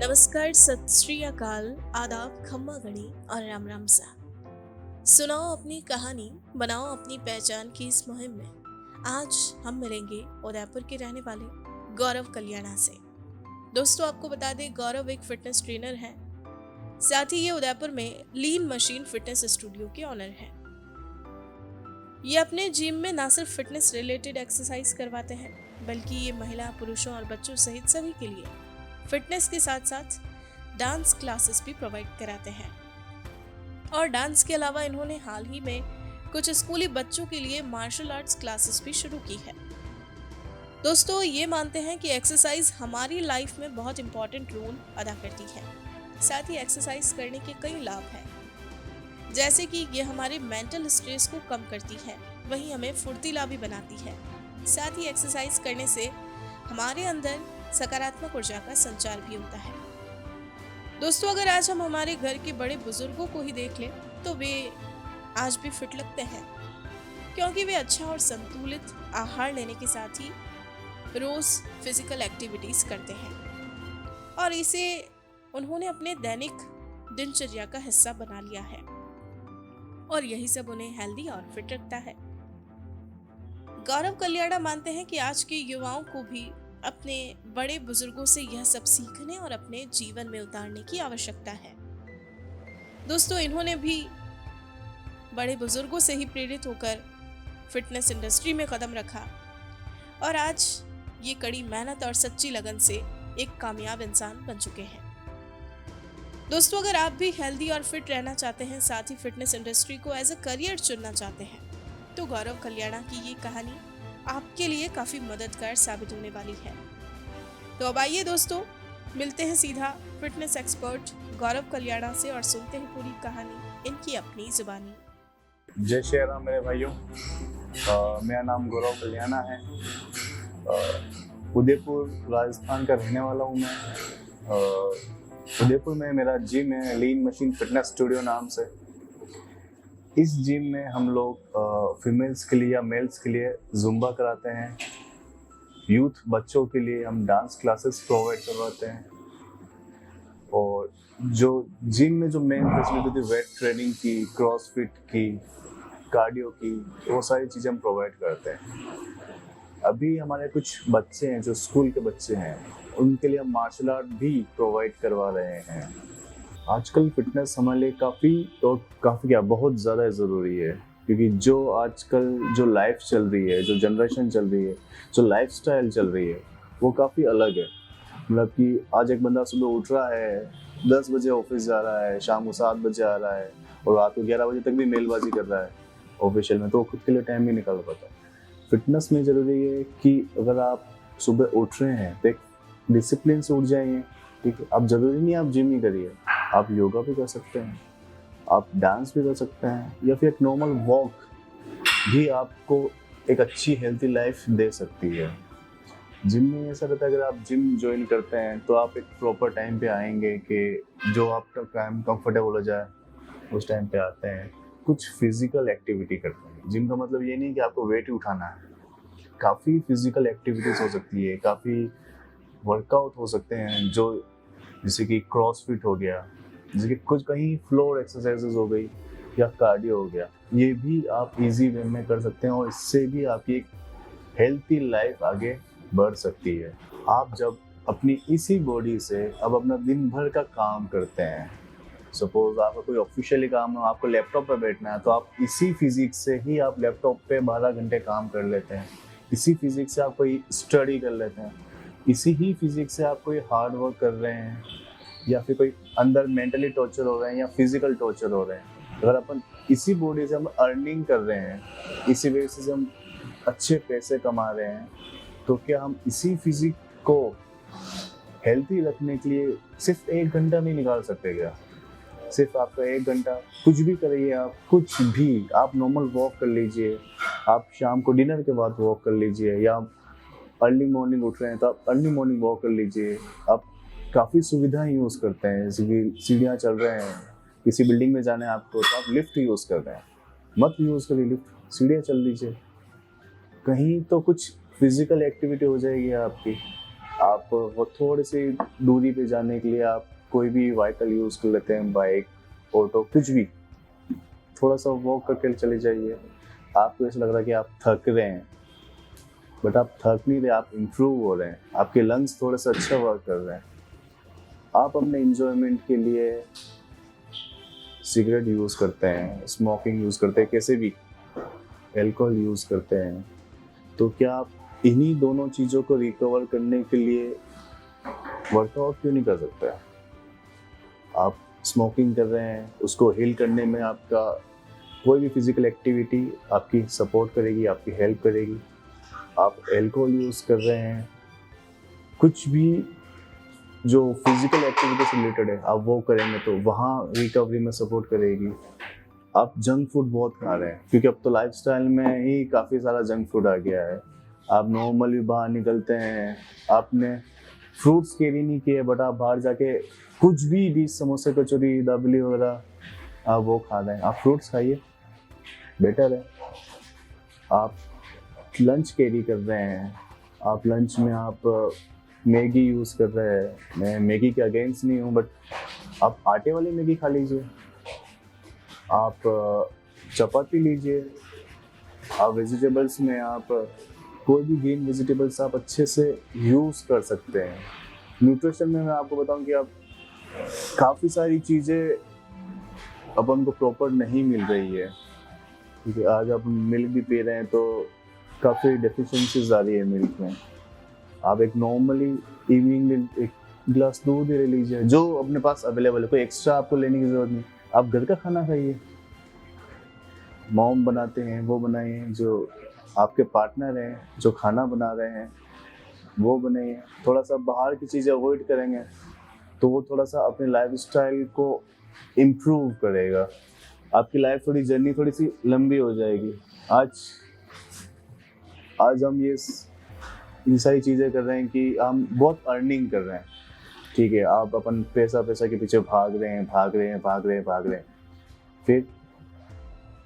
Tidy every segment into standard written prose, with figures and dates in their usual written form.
नमस्कार, सत श्री अकाल, आदाब, खम्मा गणी और राम राम सा। सुनाओ अपनी कहानी, बनाओ अपनी पहचान की इस मुहिम में आज हम मिलेंगे उदयपुर के रहने वाले गौरव कल्याणा से। दोस्तों, आपको बता दें, गौरव एक फिटनेस ट्रेनर है। साथ ही ये उदयपुर में लीन मशीन फिटनेस स्टूडियो के ऑनर हैं। ये अपने जिम में ना सिर्फ फिटनेस रिलेटेड एक्सरसाइज करवाते हैं, बल्कि ये महिला, पुरुषों और बच्चों सहित सभी के लिए फिटनेस के साथ साथ डांस क्लासेस भी प्रोवाइड कराते हैं। और डांस के अलावा इन्होंने हाल ही में कुछ स्कूली बच्चों के लिए मार्शल आर्ट्स क्लासेस भी शुरू की है। दोस्तों, ये मानते हैं कि एक्सरसाइज हमारी लाइफ में बहुत इंपॉर्टेंट रोल अदा करती है। साथ ही एक्सरसाइज करने के कई लाभ हैं, जैसे कि ये हमारे मेंटल स्ट्रेस को कम करती है, वहीं हमें फुर्तीला भी बनाती है। साथ ही एक्सरसाइज करने से हमारे अंदर सकारात्मक ऊर्जा का संचार भी होता है। दोस्तों, अगर आज हम हमारे घर के बड़े बुजुर्गों को ही देख लें तो वे आज भी फिट लगते हैं, क्योंकि वे अच्छा और संतुलित आहार लेने के साथ ही रोज फिजिकल एक्टिविटीज करते हैं और इसे उन्होंने अपने दैनिक दिनचर्या का हिस्सा बना लिया है और यही सब उन्हें हेल्दी और फिट रखता है। गौरव कल्याणा मानते हैं कि आज के युवाओं को भी अपने बड़े बुजुर्गों से यह सब सीखने और अपने जीवन में उतारने की आवश्यकता है। दोस्तों, इन्होंने भी बड़े बुजुर्गों से ही प्रेरित होकर फिटनेस इंडस्ट्री में कदम रखा और आज ये कड़ी मेहनत और सच्ची लगन से एक कामयाब इंसान बन चुके हैं। दोस्तों, अगर आप भी हेल्दी और फिट रहना चाहते हैं, साथ ही फिटनेस इंडस्ट्री को एज अ करियर चुनना चाहते हैं, तो गौरव कल्याणा की ये कहानी आपके लिए काफी मददगार साबित होने वाली है। तो अब आइए दोस्तों, मिलते हैं सीधा फिटनेस एक्सपर्ट गौरव कल्याणा से और सुनते हैं पूरी कहानी इनकी अपनी जुबानी। जय श्री राम मेरे भाइयों। मेरा नाम गौरव कल्याणा है। उदयपुर राजस्थान का रहने वाला हूँ मैं। उदयपुर में मेरा जिम है, लीन मशीन फिटनेस स्टूडियो नाम से। इस जिम में हम लोग फीमेल्स के लिए या मेल्स के लिए जुम्बा कराते हैं। यूथ बच्चों के लिए हम डांस क्लासेस प्रोवाइड करवाते हैं। और जो जिम में जो मेन फैसिलिटी थी, वेट ट्रेनिंग की, क्रॉसफिट की, कार्डियो की, वो सारी चीज़ें हम प्रोवाइड करते हैं। अभी हमारे कुछ बच्चे हैं जो स्कूल के बच्चे हैं, उनके लिए हम मार्शल आर्ट भी प्रोवाइड करवा रहे हैं। आजकल फिटनेस हमारे लिए काफ़ी क्या बहुत ज़्यादा ज़रूरी है, क्योंकि जो आजकल जो लाइफ चल रही है, जो जनरेशन चल रही है, जो लाइफस्टाइल चल रही है, वो काफ़ी अलग है। मतलब कि आज एक बंदा सुबह उठ रहा है, 10 बजे ऑफिस जा रहा है, शाम को 7 बजे आ रहा है और रात को 11 बजे तक भी मेलबाजी कर रहा है ऑफिशियल में, तो खुद के लिए टाइम नहीं निकाल पाता। फिटनेस में ज़रूरी है कि अगर आप सुबह उठ रहे हैं तो एक डिसिप्लिन से उठ जाइए। ठीक है, अब ज़रूरी नहीं आप जिम ही करिए, आप योगा भी कर सकते हैं, आप डांस भी कर सकते हैं, या फिर एक नॉर्मल वॉक भी आपको एक अच्छी हेल्थी लाइफ दे सकती है। जिम में ऐसा रहता है, अगर आप जिम ज्वाइन करते हैं तो आप एक प्रॉपर टाइम पे आएंगे कि जो आपका टाइम कंफर्टेबल हो जाए उस टाइम पे आते हैं। कुछ फिजिकल एक्टिविटी करते हैं। जिम का मतलब ये नहीं कि आपको वेट ही उठाना है, काफ़ी फिजिकल एक्टिविटीज़ हो सकती है, काफ़ी वर्कआउट हो सकते हैं, जो जैसे कि क्रॉसफिट हो गया, जैसे कि कुछ कहीं फ्लोर एक्सरसाइजेज हो गई, या कार्डियो हो गया। ये भी आप इजी वे में कर सकते हैं और इससे भी आपकी एक हेल्थी लाइफ आगे बढ़ सकती है। आप जब अपनी इसी बॉडी से अब अपना दिन भर का काम करते हैं, सपोज आपका कोई ऑफिशियली काम है, आपको लैपटॉप पे बैठना है, तो आप इसी फिजिक्स से ही आप लैपटॉप पे 12 घंटे काम कर लेते हैं। इसी फिजिक्स से आप कोई स्टडी कर लेते हैं, इसी ही फिजिक्स से आप कोई हार्ड वर्क कर रहे हैं, या फिर कोई अंदर मेंटली टॉर्चर हो रहे हैं या फिजिकल टॉर्चर हो रहे हैं। अगर अपन इसी बॉडी से हम अर्निंग कर रहे हैं, इसी वजह से हम अच्छे पैसे कमा रहे हैं, तो क्या हम इसी फिजिक को हेल्थी रखने के लिए सिर्फ 1 घंटा नहीं निकाल सकते क्या? सिर्फ आपका 1 घंटा कुछ भी करिए, आप कुछ भी, आप नॉर्मल वॉक कर लीजिए, आप शाम को डिनर के बाद वॉक कर लीजिए, या अर्ली मॉर्निंग उठ रहे हैं तो आप अर्ली मॉर्निंग वॉक कर लीजिए। आप काफ़ी सुविधाएं यूज़ करते हैं, जैसे कि सीढ़ियाँ चढ़ रहे हैं, किसी बिल्डिंग में जाना है आपको तो आप लिफ्ट यूज़ कर रहे हैं, मत यूज़ करिए लिफ्ट, सीढ़ियाँ चल लीजिए। कहीं तो कुछ फिजिकल एक्टिविटी हो जाएगी आपकी। आप वो थोड़ी सी दूरी पे जाने के लिए आप कोई भी व्हीकल यूज़ कर लेते हैं, बाइक, ऑटो, कुछ भी। थोड़ा सा वॉक करके चले जाइए। आपको ऐसा लग रहा है कि आप थक रहे हैं, बट आप थक नहीं रहे, आप इम्प्रूव हो रहे हैं, आपके लंग्स थोड़ा सा अच्छा वर्क कर रहे हैं। आप अपने इंजॉयमेंट के लिए सिगरेट यूज़ करते हैं, स्मोकिंग यूज़ करते हैं, कैसे भी अल्कोहल यूज़ करते हैं, तो क्या आप इन्हीं दोनों चीज़ों को रिकवर करने के लिए वर्कआउट क्यों नहीं कर सकते? आप स्मोकिंग कर रहे हैं, उसको हील करने में आपका कोई भी फिजिकल एक्टिविटी आपकी सपोर्ट करेगी, आपकी हेल्प करेगी। आप अल्कोहल यूज़ कर रहे हैं, कुछ भी जो फिजिकल एक्टिविटी से रिलेटेड है आप वो करेंगे तो वहाँ रिकवरी में सपोर्ट करेगी। आप जंक फूड बहुत खा रहे हैं, क्योंकि अब तो लाइफस्टाइल में ही काफ़ी सारा जंक फूड आ गया है। आप नॉर्मल भी बाहर निकलते हैं, आपने फ्रूट्स कैरी नहीं किए, बट आप बाहर जाके कुछ भी डिश, समोसे, कचौरी, दाबेली वगैरह आप वो खा रहे हैं। आप फ्रूट्स खाइए, बेटर है। आप लंच कैरी कर रहे हैं, आप लंच में आप मैगी यूज़ कर रहे हैं। मैं मैगी के अगेंस्ट नहीं हूँ, बट आप आटे वाली मैगी खा लीजिए, आप चपाती लीजिए, आप वेजिटेबल्स में आप कोई भी ग्रीन वेजिटेबल्स आप अच्छे से यूज़ कर सकते हैं। न्यूट्रिशन में मैं आपको बताऊं कि आप काफ़ी सारी चीज़ें अपन को प्रॉपर नहीं मिल रही है, क्योंकि आज आप मिल्क भी पी रहे हैं तो काफ़ी डेफिशिएंसीज आ रही है मिल्क में। आप एक नॉर्मली इवनिंग में एक गिलास दूध ले लीजिए, जो अपने पास अवेलेबल है, कोई एक्स्ट्रा आपको लेने की ज़रूरत नहीं। आप घर का खाना खाइए, मॉम बनाते हैं वो बनाइए, जो आपके पार्टनर हैं जो खाना बना रहे हैं वो बनाइए। थोड़ा सा बाहर की चीज़ें अवॉइड करेंगे तो वो थोड़ा सा अपने लाइफस्टाइल को इम्प्रूव करेगा। आपकी लाइफ थोड़ी जर्नी थोड़ी सी लंबी हो जाएगी। आज हम ये सारी चीज़ें कर रहे हैं कि हम बहुत अर्निंग कर रहे हैं, ठीक है, आप अपन पैसा के पीछे भाग रहे हैं, फिर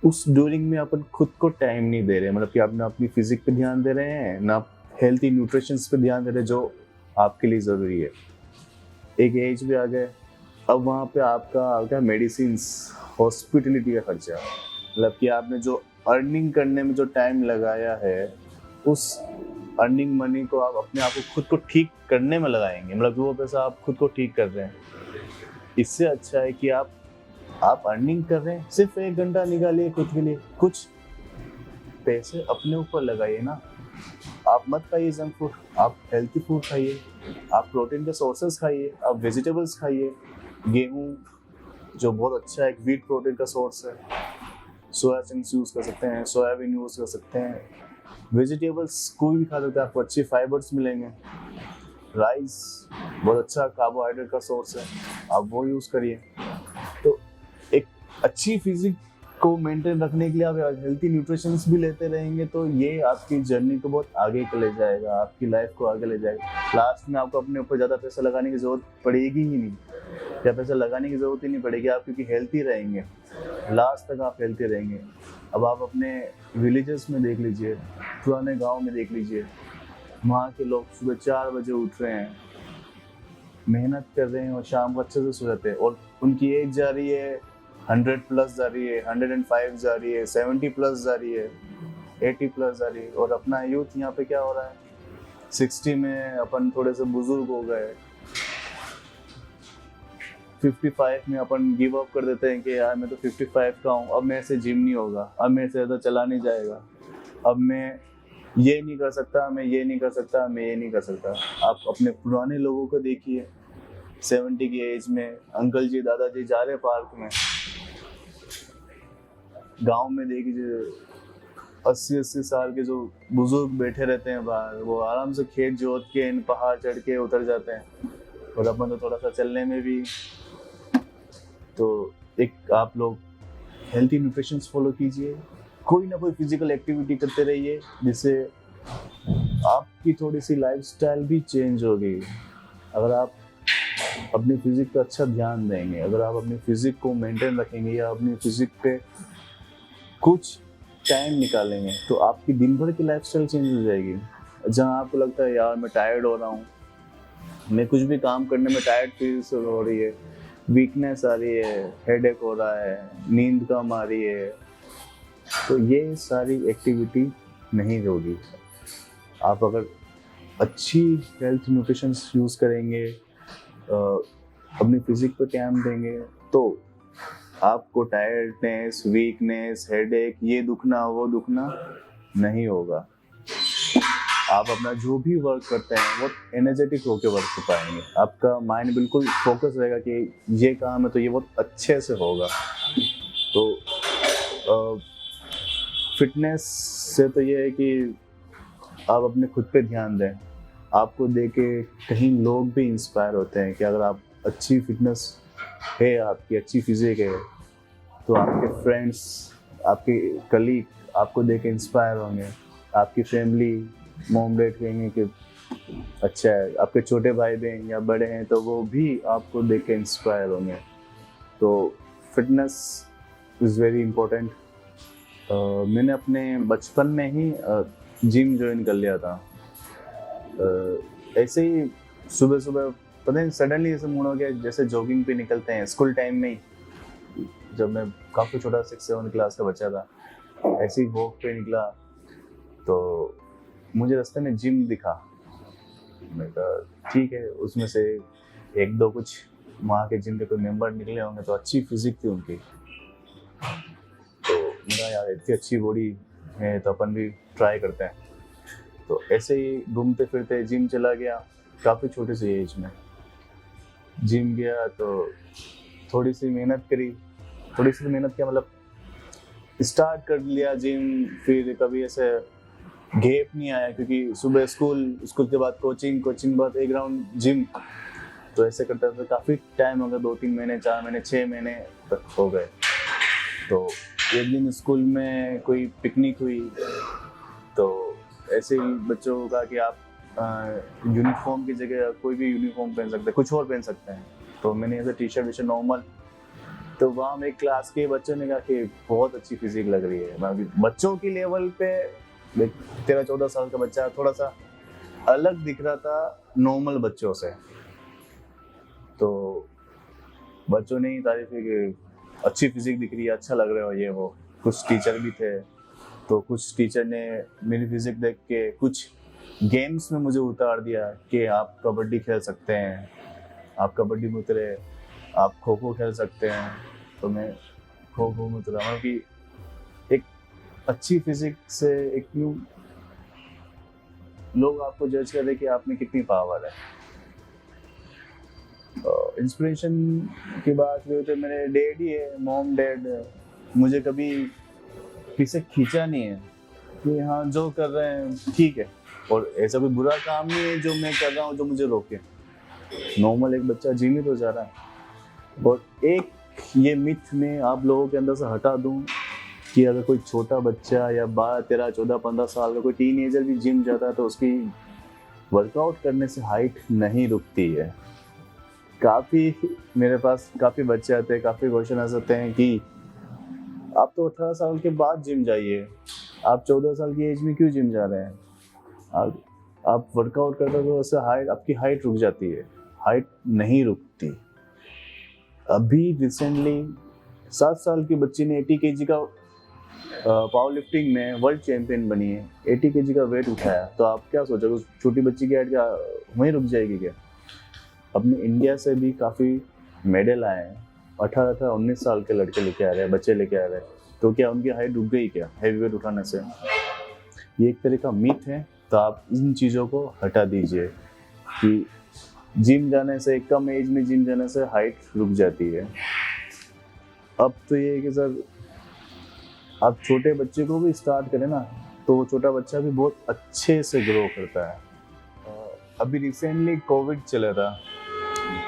उस ड्यूरिंग में अपन खुद को टाइम नहीं दे रहे, मतलब कि आप ना अपनी फिजिक पे ध्यान दे रहे हैं, ना हेल्थी न्यूट्रिशंस पे ध्यान दे रहे जो आपके लिए ज़रूरी है। एक एज भी आ गए, अब वहाँ पे आपका आ गया मेडिसिन्स, हॉस्पिटलिटी का खर्चा, मतलब कि आपने जो अर्निंग करने में जो टाइम लगाया है, उस अर्निंग मनी को आप अपने आप को खुद को ठीक करने में लगाएंगे, मतलब कि वो पैसा आप खुद को ठीक कर रहे हैं। इससे अच्छा है कि आप अर्निंग कर रहे हैं, सिर्फ 1 घंटा निकालिए खुद के लिए, कुछ पैसे अपने ऊपर लगाइए ना। आप मत खाइए जंक फूड, आप हेल्थी फूड खाइए, आप प्रोटीन के सोर्सेज खाइए, आप वेजिटेबल्स खाइए। गेहूँ जो बहुत अच्छा है, एक व्हीट प्रोटीन का सोर्स है, सोया चंक्स यूज़ कर सकते हैं, सोयाबीन यूज़ कर सकते हैं। वेजिटेबल्स कोई भी खा सकते हैं, आपको अच्छे फाइबर्स मिलेंगे। राइस बहुत अच्छा कार्बोहाइड्रेट का सोर्स है, आप वो यूज़ करिए। तो एक अच्छी फिजिक को मेंटेन रखने के लिए आप हेल्थी न्यूट्रिशंस भी लेते रहेंगे तो ये आपकी जर्नी को बहुत आगे ले जाएगा, आपकी लाइफ को आगे ले जाएगा। लास्ट में आपको अपने ऊपर ज़्यादा पैसा लगाने की ज़रूरत पड़ेगी ही नहीं, या पैसा लगाने की ज़रूरत ही नहीं पड़ेगी, आप क्योंकि हेल्थी रहेंगे, लास्ट तक आप हेल्थी रहेंगे। अब आप अपने विलेजेस में देख लीजिए, पुराने गाँव में देख लीजिए, वहाँ के लोग सुबह 4 बजे उठ रहे हैं, मेहनत कर रहे हैं और शाम को अच्छे से सो जाते हैं, और उनकी एज जा रही है 100 प्लस जा रही है, 105 जा रही है, 70 प्लस जा रही है, 80 प्लस जा रही है, और अपना यूथ यहाँ पे क्या हो रहा है, 60 में अपन थोड़े से बुजुर्ग हो गए, 55 में अपन गिव अप कर देते हैं कि यार मैं तो 55 का हूँ, अब मेरे से जिम नहीं होगा, अब मेरे से ज़्यादा चला नहीं जाएगा, अब मैं ये नहीं कर सकता, मैं ये नहीं कर सकता, मैं ये नहीं कर सकता। आप अपने पुराने लोगों को देखिए, 70 की एज में अंकल जी दादाजी जा रहे पार्क में, गांव में देखिए 80-80 साल के जो बुजुर्ग बैठे रहते हैं बाहर, वो आराम से खेत जोत के इन पहाड़ चढ़ के उतर जाते हैं, और अपन तो थोड़ा सा चलने में भी। तो एक आप लोग हेल्थी न्यूट्रिशन फॉलो कीजिए, कोई ना कोई फिजिकल एक्टिविटी करते रहिए, जिससे आपकी थोड़ी सी लाइफस्टाइल भी चेंज होगी। अगर आप अपनी फिजिक पे अच्छा ध्यान देंगे, अगर आप अपनी फिजिक को मेंटेन रखेंगे या अपनी फिजिक पे कुछ टाइम निकालेंगे, तो आपकी दिन भर की लाइफस्टाइल चेंज हो जाएगी। जहाँ आपको लगता है यार मैं टायर्ड हो रहा हूँ, मैं कुछ भी काम करने में टायर्ड फील हो रही है, वीकनेस आ रही है, हेडेक हो रहा है, नींद कम आ रही है, तो ये सारी एक्टिविटी नहीं होगी। आप अगर अच्छी हेल्थ न्यूट्रिशन यूज़ करेंगे, अपनी फिजिक पर ध्यान देंगे, तो आपको टायर्डनेस, वीकनेस, हेडेक, ये दुखना वो दुखना नहीं होगा। आप अपना जो भी वर्क करते हैं वो एनर्जेटिक होकर वर्क कर पाएंगे। आपका माइंड बिल्कुल फोकस रहेगा कि ये काम है तो ये बहुत अच्छे से होगा। तो फिटनेस से तो ये है कि आप अपने खुद पे ध्यान दें। आपको देख के कहीं लोग भी इंस्पायर होते हैं कि अगर आप अच्छी फिटनेस है, आपकी अच्छी फिजिक है, तो आपके फ्रेंड्स, आपके कलीग आपको देख के इंस्पायर होंगे। आपकी फैमिली, मॉम डैड कहेंगे कि अच्छा है। आपके छोटे भाई बहन या बड़े हैं तो वो भी आपको देख के इंस्पायर होंगे। तो फिटनेस इज़ वेरी इम्पोर्टेंट। मैंने अपने बचपन में ही जिम ज्वाइन कर लिया था। ऐसे ही सुबह सुबह पता नहीं सडनली ऐसे मूड हो गया, जैसे जॉगिंग पे निकलते हैं स्कूल टाइम में ही, जब मैं काफ़ी छोटा 6-7 क्लास का बच्चा था। ऐसे ही वॉक पे निकला तो मुझे रास्ते में जिम दिखा। मैं कहा ठीक है, उसमें से 1-2 कुछ वहाँ के जिम के कोई मेंबर निकले होंगे, तो अच्छी फिजिक थी उनकी। तो मेरा यार इतनी अच्छी बॉडी है तो अपन भी ट्राई करते हैं। तो ऐसे ही घूमते फिरते जिम चला गया, काफ़ी छोटी सी एज में जिम गया। तो थोड़ी सी मेहनत करी, थोड़ी सी मेहनत किया मतलब स्टार्ट कर लिया जिम। फिर कभी ऐसे गैप नहीं आया, क्योंकि सुबह स्कूल के बाद कोचिंग के बाद एक राउंड जिम। तो ऐसे करते करते काफ़ी टाइम हो गया, 2-3 महीने, 4 महीने, 6 महीने तक हो गए। तो एक दिन स्कूल में कोई पिकनिक हुई, तो ऐसे ही बच्चों को कहा कि आप यूनिफॉर्म की जगह कोई भी यूनिफॉर्म पहन सकते हैं, कुछ और पहन सकते हैं। तो मैंने ऐसे टी शर्ट नॉर्मल, तो वहाँ मेरे क्लास के बच्चों ने कहा कि बहुत अच्छी फिजिक लग रही है। बच्चों की लेवल पे 13-14 साल का बच्चा थोड़ा सा अलग दिख रहा था नॉर्मल बच्चों से। तो बच्चों ने ही तारीफ की कि अच्छी फिजिक दिख रही है, अच्छा लग रहे हो ये वो। कुछ टीचर भी थे, तो कुछ टीचर ने मेरी फिजिक देख के कुछ गेम्स में मुझे उतार दिया कि आप कबड्डी खेल सकते हैं, आप कबड्डी में उतरे, आप खो खो खेल सकते हैं। तो मैं खो खो में उतरा। मतलब कि एक अच्छी फिजिक से एक न्यू लोग आपको जज कर रहे कि आप में कितनी पावर है। इंस्पिरेशन की बात हुई तो मेरे डैडी है, मॉम डैड, मुझे कभी पीछे खींचा नहीं है कि हाँ जो कर रहे हैं ठीक है, और ऐसा कोई बुरा काम नहीं है जो मैं कर रहा हूँ जो मुझे रोके। नॉर्मल एक बच्चा जिम ही तो जा रहा है। और एक ये मिथ में आप लोगों के अंदर से हटा दूं कि अगर कोई छोटा बच्चा या 12, 13, 14, 15 साल का कोई टीनेजर भी जिम जाता है तो उसकी वर्कआउट करने से हाइट नहीं रुकती है। काफ़ी मेरे पास काफ़ी बच्चे आते हैं, काफ़ी क्वेश्चन आ सकते हैं कि आप तो 18 साल के बाद जिम जाइए, आप 14 साल की एज में क्यों जिम जा रहे हैं? आप वर्कआउट करते हो तो उससे हाइट, आपकी हाइट रुक जाती है। हाइट नहीं रुकती। अभी रिसेंटली 7 साल की बच्ची ने 80 kg का पावर लिफ्टिंग में वर्ल्ड चैंपियन बनी है, 80 kg का वेट उठाया। तो आप क्या सोचोगे उस छोटी बच्ची की हाइट क्या वहीं रुक जाएगी क्या? अपने इंडिया से भी काफ़ी मेडल आए हैं, 18-19 साल के लड़के लेके आ रहे हैं, बच्चे लेके आ रहे हैं। तो क्या उनकी हाइट रुक गई क्या हैवी वेट उठाने से? ये एक तरह का मिथ है। तो आप इन चीज़ों को हटा दीजिए कि जिम जाने से, कम एज में जिम जाने से हाइट रुक जाती है। अब तो ये है कि सर आप छोटे बच्चे को भी स्टार्ट करें ना, तो वो छोटा बच्चा भी बहुत अच्छे से ग्रो करता है। अभी रिसेंटली कोविड चला था,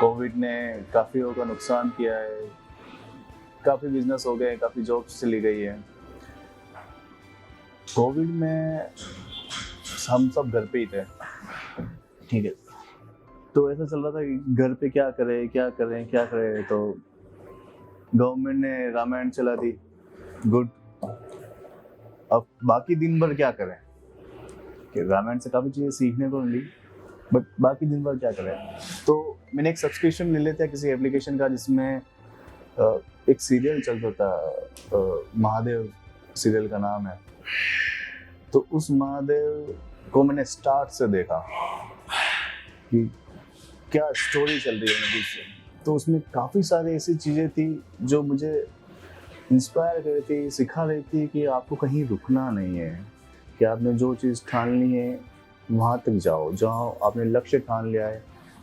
कोविड ने काफ़ी लोगों का नुकसान किया है, काफ़ी बिजनेस हो गए, काफ़ी जॉब्स चली गई है। कोविड में हम सब घर पे ही थे, ठीक है। तो ऐसा चल रहा था कि घर पे क्या करें। तो गवर्नमेंट ने रामायण चला दी, गुड। अब बाकी दिन भर क्या करें कि रामायण से काफ़ी चीज़ें सीखने को मिली। बट बाकी दिन भर क्या करें। तो मैंने एक सब्सक्रिप्शन ले लेता किसी एप्लीकेशन का जिसमें एक सीरियल चलता था, महादेव सीरियल का नाम है। तो उस महादेव को मैंने स्टार्ट से देखा कि क्या स्टोरी चल रही है नदी से। तो उसमें काफ़ी सारी ऐसी चीज़ें थी जो मुझे इंस्पायर कर रही थी, सिखा रही थी कि आपको कहीं रुकना नहीं है, कि आपने जो चीज़ ठान ली है वहाँ तक जाओ, जहाँ आपने लक्ष्य ठान लिया है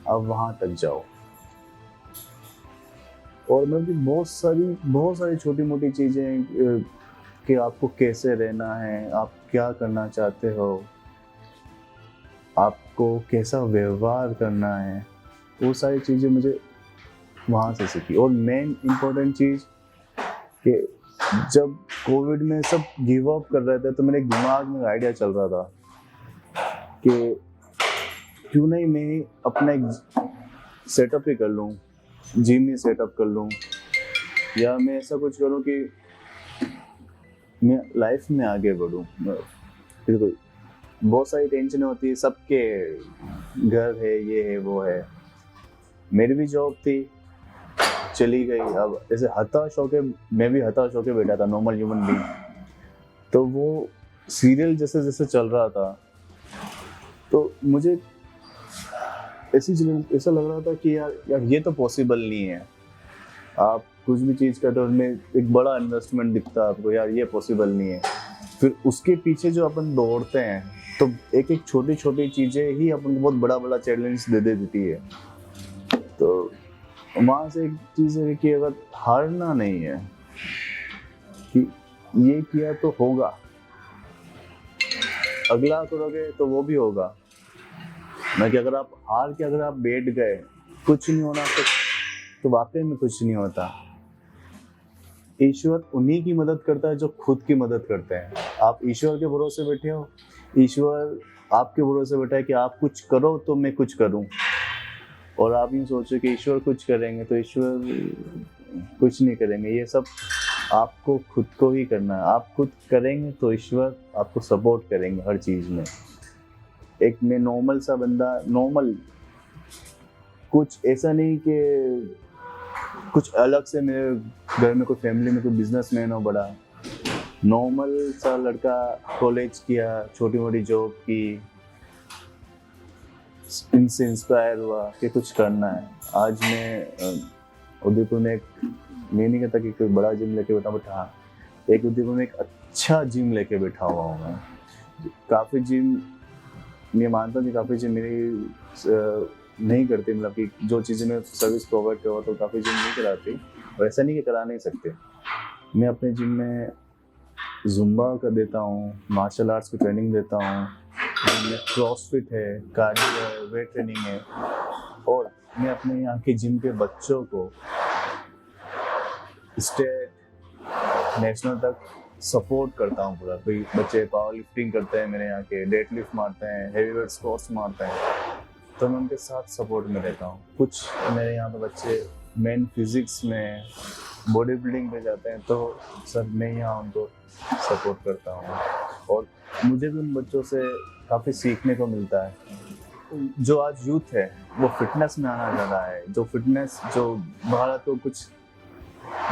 अब वहाँ तक जाओ। और मतलब बहुत सारी छोटी मोटी चीज़ें कि आपको कैसे रहना है, आप क्या करना चाहते हो, आपको कैसा व्यवहार करना है, वो सारी चीज़ें मुझे वहाँ से सीखी। और मेन इम्पोर्टेंट चीज़ कि जब कोविड में सब गिव अप कर रहे थे तो मेरे दिमाग में आइडिया चल रहा था कि क्यों नहीं मैं अपना एक सेटअप ही कर लूँ, जिम ही सेटअप कर लूँ, या मैं ऐसा कुछ करूँ कि मैं लाइफ में आगे बढ़ूँ। बिल्कुल बहुत सारी टेंशन होती है, सबके घर है, ये है वो है, मेरी भी जॉब थी चली गई। अब ऐसे हताश होके मैं भी हताश होके बैठा था, नॉर्मल ह्यूमन बीइंग। तो वो सीरियल जैसे जैसे चल रहा था तो मुझे ऐसा लग रहा था कि यार ये तो पॉसिबल नहीं है। आप कुछ भी चीज़ करते हो उसमें एक बड़ा इन्वेस्टमेंट दिखता है आपको, यार ये पॉसिबल नहीं है। फिर उसके पीछे जो अपन दौड़ते हैं तो एक एक छोटी छोटी चीज़ें ही अपन को बहुत बड़ा बड़ा चैलेंज दे देती है। तो वहाँ से एक चीज़ है कि अगर हारना नहीं है, कि ये किया तो होगा, अगला करोगे तो वो भी होगा ना, कि अगर आप हार के अगर आप बैठ गए कुछ नहीं होना तो वाकई में कुछ नहीं होता। ईश्वर उन्हीं की मदद करता है जो खुद की मदद करते हैं। आप ईश्वर के भरोसे बैठे हो, ईश्वर आपके भरोसे बैठा है कि आप कुछ करो तो मैं कुछ करूं। और आप यूँ सोचो कि ईश्वर कुछ करेंगे तो ईश्वर कुछ नहीं करेंगे। ये सब आपको खुद को ही करना है। आप खुद करेंगे तो ईश्वर आपको सपोर्ट करेंगे हर चीज़ में। एक मैं नॉर्मल सा बंदा, नॉर्मल कुछ ऐसा नहीं कि कुछ अलग से मेरे घर में कोई फैमिली में कोई बिजनेसमैन हो बड़ा, नॉर्मल सा लड़का, कॉलेज किया, छोटी मोटी जॉब की, इनसे इंस्पायर हुआ कि कुछ करना है। आज मैं उदयपुर में मैं नहीं कहता कि कोई बड़ा जिम लेके बैठा एक उदयपुर में एक अच्छा जिम लेके बैठा हुआ हूँ मैं। काफ़ी जिम मैं मानता हूँ कि काफ़ी जिम मेरी नहीं करती, मतलब कि जो चीज़ें मैं सर्विस प्रोवाइड करवा तो काफ़ी जिम नहीं कराती, और ऐसा नहीं कि करा नहीं सकते। मैं अपने जिम में जुम्बा कर देता हूँ, मार्शल आर्ट्स की ट्रेनिंग देता हूँ, क्रॉसफिट है, कार्डियो है, वेट ट्रेनिंग है। और मैं अपने यहाँ के जिम के बच्चों को स्टेट, नेशनल तक सपोर्ट करता हूँ पूरा। कोई बच्चे पावर लिफ्टिंग करते हैं मेरे यहाँ के, डेड लिफ्ट मारते हैं, हेवी वेट स्क्वाट्स मारते हैं, तो मैं उनके साथ सपोर्ट में रहता हूँ। कुछ मेरे यहाँ पे बच्चे मेन फिजिक्स में, बॉडी बिल्डिंग पे जाते हैं, तो सर मैं यहाँ उनको सपोर्ट करता हूँ। और मुझे भी उन बच्चों से काफ़ी सीखने को मिलता है। जो आज यूथ है वो फिटनेस में आना चाह रहा है, जो भारत को कुछ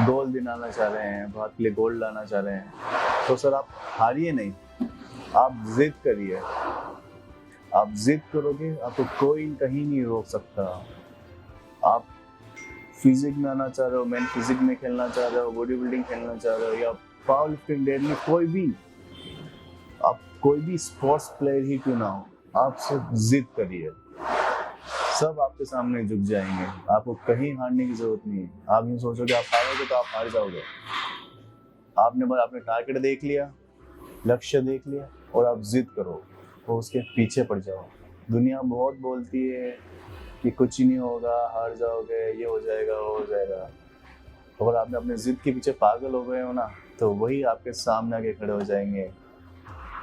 गोल दिलाना चाह रहे हैं, भारत के लिए गोल्ड लाना चाह रहे हैं, तो सर आप हारिए नहीं, आप जिद करिए। आप जिद करोगे आपको कोई कहीं नहीं रोक सकता। आप फिजिक में आना चाह रहे हो, मैन फिजिक में खेलना चाह रहे हो, बॉडी बिल्डिंग खेलना चाह रहे हो, या पावर लिफ्टिंग, डेड लिफ्ट, कोई भी स्पोर्ट्स प्लेयर ही क्यों ना हो, आप सिर्फ जिद करिए, सब आपके सामने झुक जाएंगे। आपको कहीं हारने की जरूरत नहीं है। आप यूँ सोचोगे आप हारोगे तो आप हार जाओगे। आपने टारगेट देख लिया, लक्ष्य देख लिया, और आप जिद करो और उसके पीछे पड़ जाओ। दुनिया बहुत बोलती है कि कुछ ही नहीं होगा, हार जाओगे, ये हो जाएगा, वो हो जाएगा। अगर आपने अपने जिद के पीछे पागल हो गए हो ना, तो वही आपके सामने आके खड़े हो जाएंगे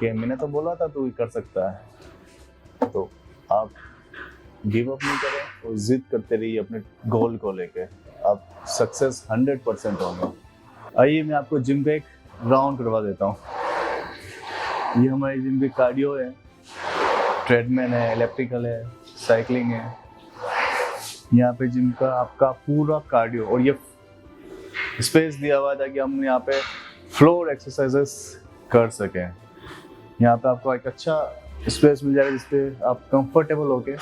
कि मैंने तो बोला था तू कर सकता है। तो आप गिव अप नहीं करें और जिद करते रहिए अपने गोल को लेके, आप सक्सेस 100% होंगे। आइए मैं आपको जिम का एक राउंड करवा देता हूँ। ये हमारी जिम की कार्डियो है, ट्रेडमिल है, इलेक्ट्रिकल है, साइकिलिंग है। यहाँ पे जिम का आपका पूरा कार्डियो, और ये स्पेस दिया हुआ था कि हम यहाँ पे फ्लोर एक्सरसाइजेस कर सकें। यहाँ पे आपको एक अच्छा स्पेस मिल जाएगा जिसपे आप कंफर्टेबल होके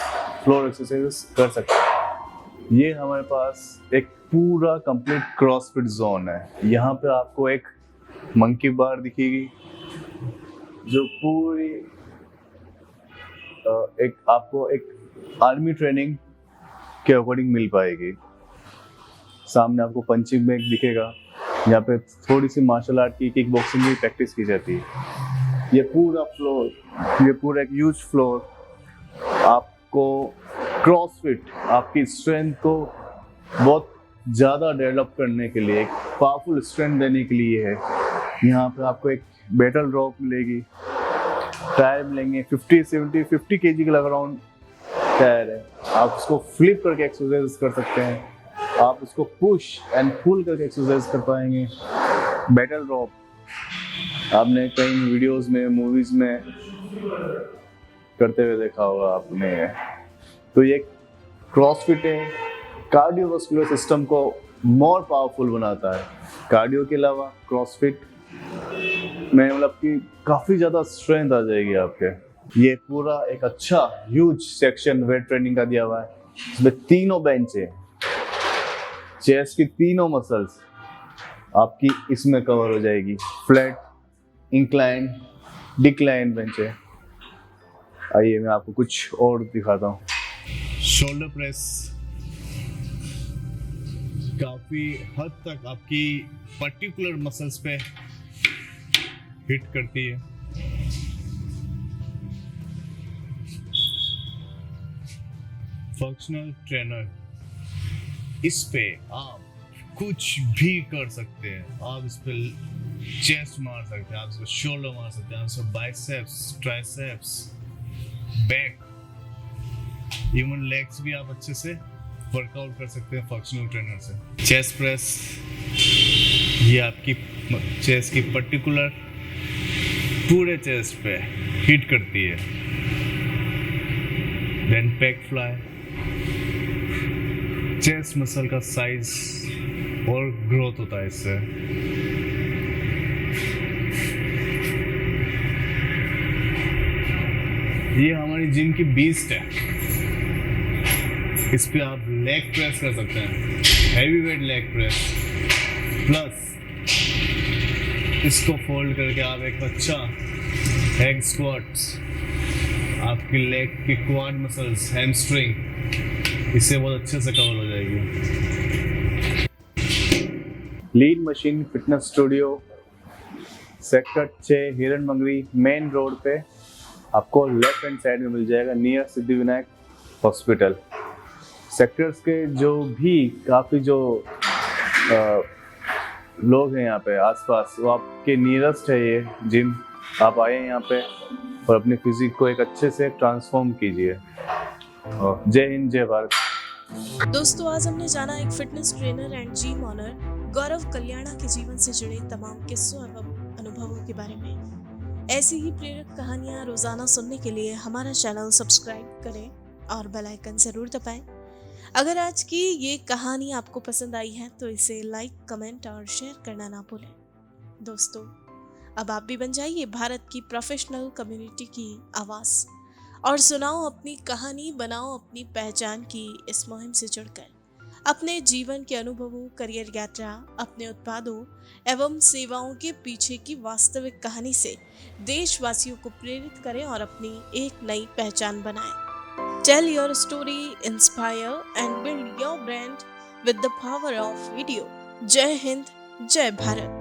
फ्लोर एक्सरसाइजेस कर सकते हैं। ये हमारे पास एक पूरा कंप्लीट क्रॉसफिट जोन है। यहाँ पे आपको एक मंकी बार दिखेगी जो पूरी आपको एक आर्मी ट्रेनिंग के अकॉर्डिंग मिल पाएगी। सामने आपको पंचिंग बैग दिखेगा, यहाँ पे थोड़ी सी मार्शल आर्ट की, किक बॉक्सिंग की प्रैक्टिस की जाती है। ये पूरा एक ह्यूज फ्लोर आपको क्रॉसफिट, आपकी स्ट्रेंथ को बहुत ज़्यादा डेवलप करने के लिए, एक पावरफुल स्ट्रेंथ देने के लिए है। यहाँ पे आपको एक बैटल रॉक मिलेगी, टायर मिलेंगे 50 kg के अराउंड टायर है। आप उसको फ्लिप करके एक्सरसाइज कर सकते हैं, आप उसको पुश एंड पुल करके एक्सरसाइज कर पाएंगे। बैटल रॉप आपने कई वीडियोस में, मूवीज में करते हुए देखा होगा आपने। तो ये क्रॉसफिट है, कार्डियोवास्कुलर सिस्टम को मोर पावरफुल बनाता है। कार्डियो के अलावा क्रॉसफिट में मतलब कि काफ़ी ज़्यादा स्ट्रेंथ आ जाएगी आपके। ये पूरा एक अच्छा ह्यूज सेक्शन वेट ट्रेनिंग का दिया हुआ है। इसमें तीनों बेंच है, चेस्ट की तीनों मसल्स आपकी इसमें कवर हो जाएगी। फ्लैट, इंक्लाइन, डिक्लाइन बेंच है। आइए मैं आपको कुछ और दिखाता हूँ। शोल्डर प्रेस काफी हद तक आपकी पर्टिकुलर मसल्स पे हिट करती है। फंक्शनल ट्रेनर, इस पे आप कुछ भी कर सकते हैं। आप इस पे चेस्ट मार सकते हैं, आप इस पे शोल्डर मार सकते हैं, आप इस पे biceps, triceps, back, even legs भी आप अच्छे से वर्कआउट कर सकते हैं फंक्शनल ट्रेनर से। चेस्ट प्रेस, ये आपकी चेस्ट की पर्टिकुलर पूरे चेस्ट पे हिट करती है। Then pec fly, chest muscle का साइज और ग्रोथ होता है इससे। ये हमारी जिम की बीस्ट है। इस पे आप लेग प्रेस कर सकते हैं, heavy weight leg press, plus इसको फोल्ड करके आप एक अच्छा हैग स्क्वाट्स, आपकी लेग की क्वाड मसल्स, हैमस्ट्रिंग, इससे बहुत अच्छे से कवर हो जाएगी। लीन मशीन फिटनेस स्टूडियो, सेक्टर 6, हिरन मंगरी मेन रोड पे आपको लेफ्ट हैंड साइड में मिल जाएगा, नियर सिद्धिविनायक हॉस्पिटल। सेक्टर्स के जो भी काफ़ी जो लोग हैं यहाँ पे आसपास, वो आपके नियरेस्ट है ये जिम। आप आए यहाँ पे और अपनी फिजिक को एक अच्छे से ट्रांसफॉर्म कीजिए। जय हिंद, जय भारत। दोस्तों, आज हमने जाना एक fitness trainer and gym owner Gaurav Kalyana के जीवन से जुड़े तमाम किस्सों एवं अनुभवों के बारे में। ऐसी ही प्रेरक कहानियाँ रोजाना सुनने के लिए हमारा चैनल सब्सक्राइब करें और बेल आइकन जरूर दबाएं। अगर आज की ये कहानी आपको पसंद आई है तो इसे लाइक, कमेंट और शेयर करना ना भूलें। दोस्तों, अब आप भी बन जाइए भारत की प्रोफेशनल कम्युनिटी की आवाज़ और सुनाओ अपनी कहानी, बनाओ अपनी पहचान की इस मुहिम से जुड़कर। अपने जीवन के अनुभवों, करियर यात्रा, अपने उत्पादों एवं सेवाओं के पीछे की वास्तविक कहानी से देशवासियों को प्रेरित करें और अपनी एक नई पहचान बनाएं। Tell your story, inspire and build your brand with the power of video. जय हिंद, जय भारत।